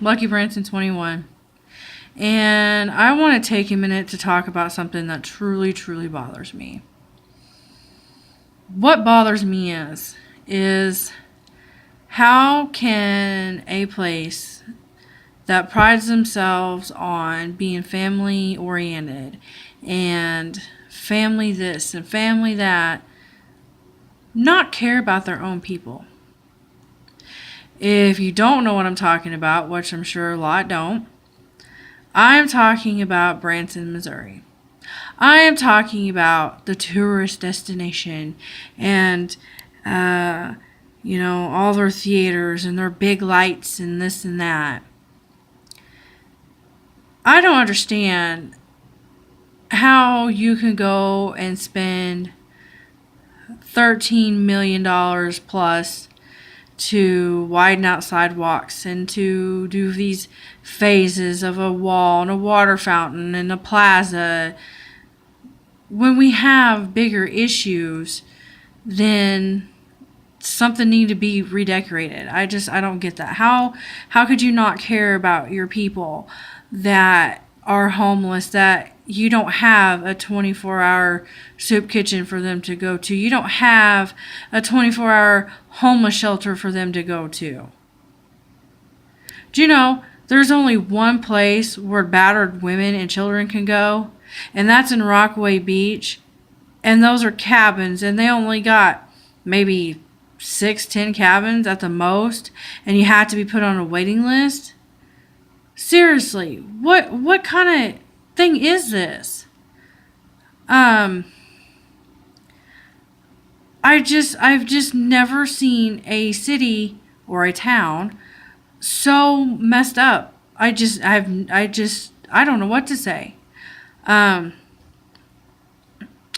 Lucky Branson 21. And I want to take a minute to talk about something that truly, truly bothers me. What bothers me is how can a place that prides themselves on being family oriented and family this and family that not care about their own people? If you don't know what I'm talking about, which I'm sure a lot don't, I'm talking about Branson, Missouri. I am talking about the tourist destination and, all their theaters and their big lights and this and that. I don't understand how you can go and spend $13 million plus to widen out sidewalks and to do these phases of a wall and a water fountain and a plaza when we have bigger issues then something need to be redecorated. I don't get that. How could you not care about your people that are homeless, that you don't have a 24-hour soup kitchen for them to go to? You don't have a 24-hour homeless shelter for them to go to. Do you know there's only one place where battered women and children can go? And that's in Rockaway Beach. And those are cabins, and they only got maybe 6-10 cabins at the most, and you have to be put on a waiting list. Seriously, what kind of thing is this? I've just never seen a city or a town so messed up. I don't know what to say. I've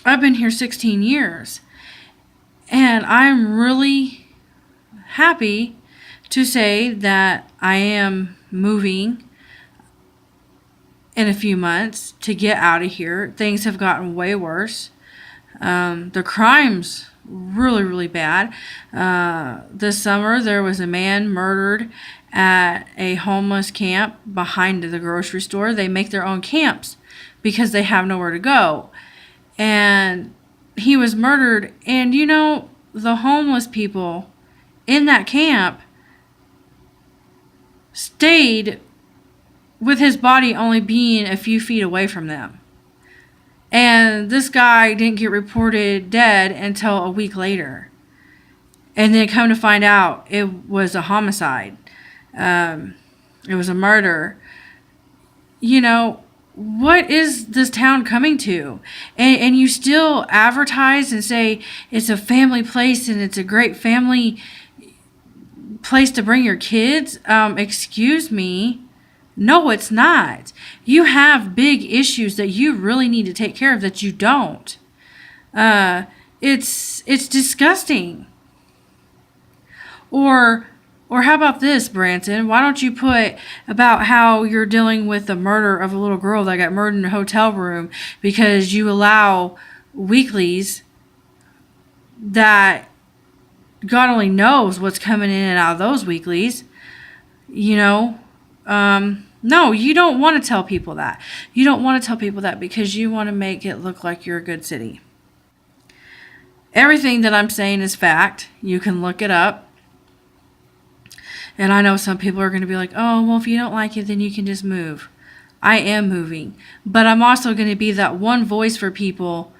been here 16 years, and I'm really happy to say that I am moving in a few months to get out of here. Things have gotten way worse. The crime's really, really bad. This summer, there was a man murdered at a homeless camp behind the grocery store. They make their own camps because they have nowhere to go. And he was murdered. And the homeless people in that camp stayed with his body only being a few feet away from them. And this guy didn't get reported dead until a week later. And then come to find out it was a homicide. It was a murder. What is this town coming to? And you still advertise and say it's a family place and it's a great family place to bring your kids. Excuse me. No, it's not. You have big issues that you really need to take care of that you don't. It's disgusting. Or how about this, Branson? Why don't you put about how you're dealing with the murder of a little girl that got murdered in a hotel room because you allow weeklies that God only knows what's coming in and out of those weeklies. No, you don't want to tell people that. You don't want to tell people that because you want to make it look like you're a good city. Everything that I'm saying is fact. You can look it up. And I know some people are going to be like, oh, well, if you don't like it, then you can just move. I am moving. But I'm also going to be that one voice for people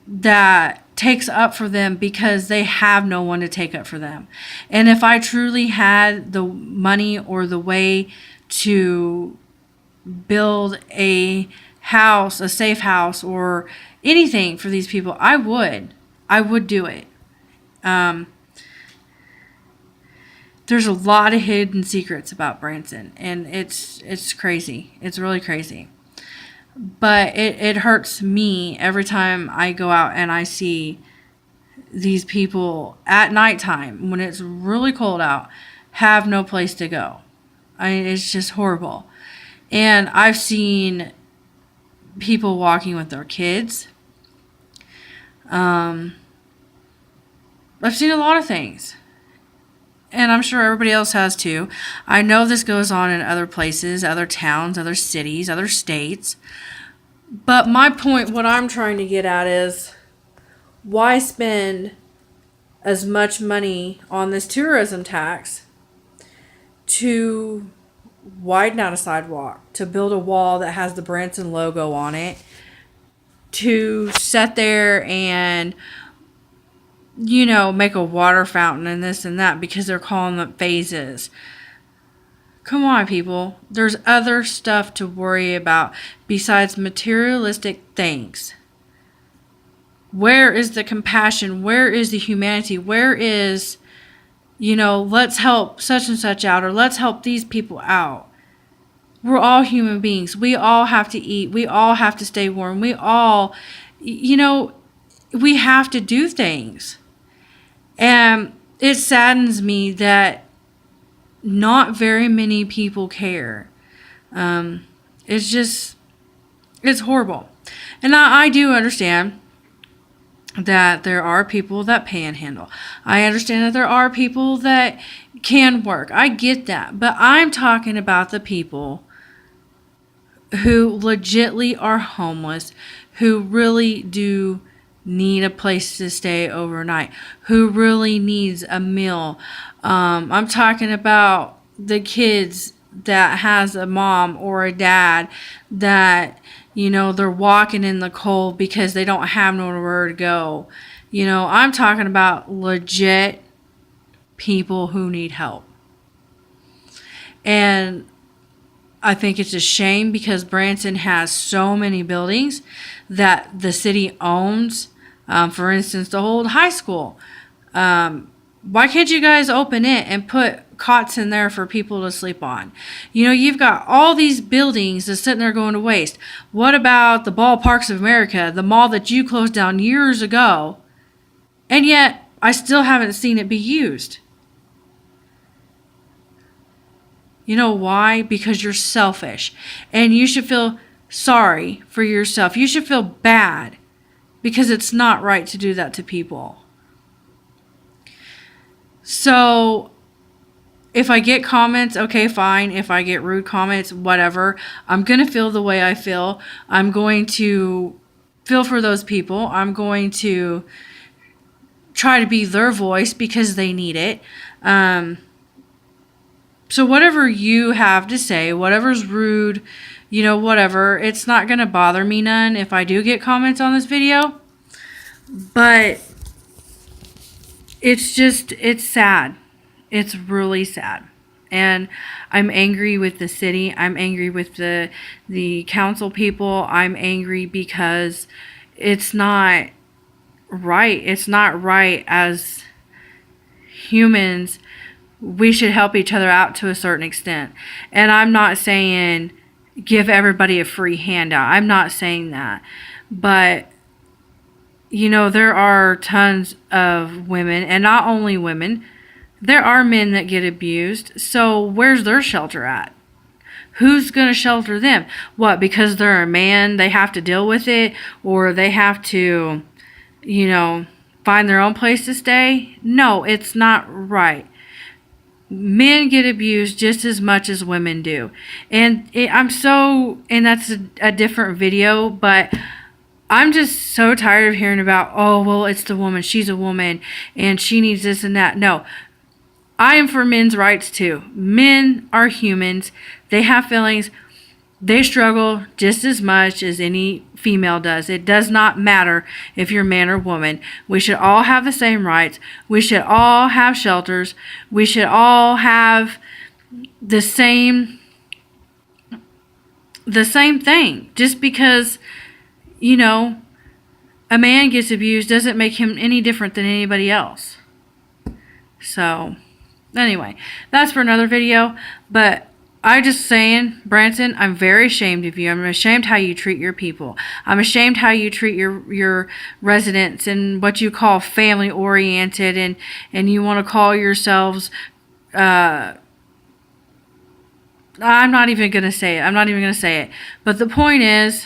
that takes up for them because they have no one to take up for them. And if I truly had the money or the way to build a house, a safe house, or anything for these people, I would do it. There's a lot of hidden secrets about Branson, and it's crazy. It's really crazy. But it hurts me every time I go out and I see these people at nighttime when it's really cold out have no place to go. It's just horrible. And I've seen people walking with their kids. I've seen a lot of things. and I'm sure everybody else has too. I know this goes on in other places, other towns, other cities, other states. But my point, what I'm trying to get at is, why spend as much money on this tourism tax to widen out a sidewalk, to build a wall that has the Branson logo on it, to sit there and, make a water fountain and this and that because they're calling them phases. Come on, people. There's other stuff to worry about besides materialistic things. Where is the compassion? Where is the humanity? Where is, let's help such and such out, or let's help these people out? We're all human beings. We all have to eat. We all have to stay warm. We all, we have to do things. And it saddens me that not very many people care. It's horrible. And I do understand that there are people that panhandle. I understand that there are people that can work. I get that. But I'm talking about the people who legitly are homeless, who really do need a place to stay overnight, who really needs a meal. I'm talking about the kids that has a mom or a dad that, they're walking in the cold because they don't have nowhere to go. I'm talking about legit people who need help. And I think it's a shame because Branson has so many buildings that the city owns. For instance, the old high school. Why can't you guys open it and put cots in there for people to sleep on? You've got all these buildings that's sitting there going to waste. What about the Ballparks of America, the mall that you closed down years ago? And yet, I still haven't seen it be used. You know why? Because you're selfish. And you should feel sorry for yourself. You should feel bad because it's not right to do that to people. So, if I get comments, okay, fine. If I get rude comments, whatever. I'm going to feel the way I feel. I'm going to feel for those people. I'm going to try to be their voice because they need it. So whatever you have to say, whatever's rude, whatever, it's not going to bother me none if I do get comments on this video. But it's sad. It's really sad. And I'm angry with the city. I'm angry with the council people. I'm angry because it's not right. It's not right as humans. We should help each other out to a certain extent. And I'm not saying give everybody a free handout. I'm not saying that. But, there are tons of women, and not only women, there are men that get abused. So where's their shelter at? Who's going to shelter them? What, because they're a man, they have to deal with it? Or they have to, find their own place to stay? No, it's not right. Men get abused just as much as women do. And that's a different video, but I'm just so tired of hearing about, oh, well, it's the woman, she's a woman, and she needs this and that. No, I am for men's rights too. Men are humans. They have feelings. They struggle just as much as any female does. It does not matter if you're man or woman. We should all have the same rights. We should all have shelters. We should all have the same thing. Just because, a man gets abused doesn't make him any different than anybody else. So, anyway, that's for another video. But I'm just saying, Branson, I'm very ashamed of you. I'm ashamed how you treat your people. I'm ashamed how you treat your residents and what you call family oriented, and you want to call yourselves, I'm not even going to say it. But the point is,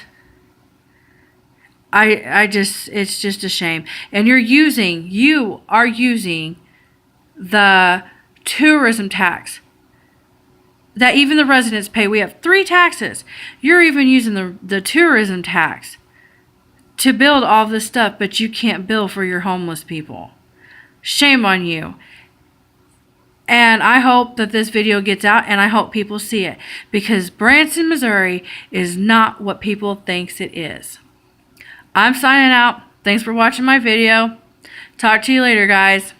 it's just a shame. And you are using the tourism tax that even the residents pay. We have 3 taxes. You're even using the tourism tax to build all this stuff, but you can't bill for your homeless people. Shame on you. And I hope that this video gets out, and I hope people see it, because Branson, Missouri is not what people thinks it is. I'm signing out. Thanks for watching my video. Talk to you later, guys.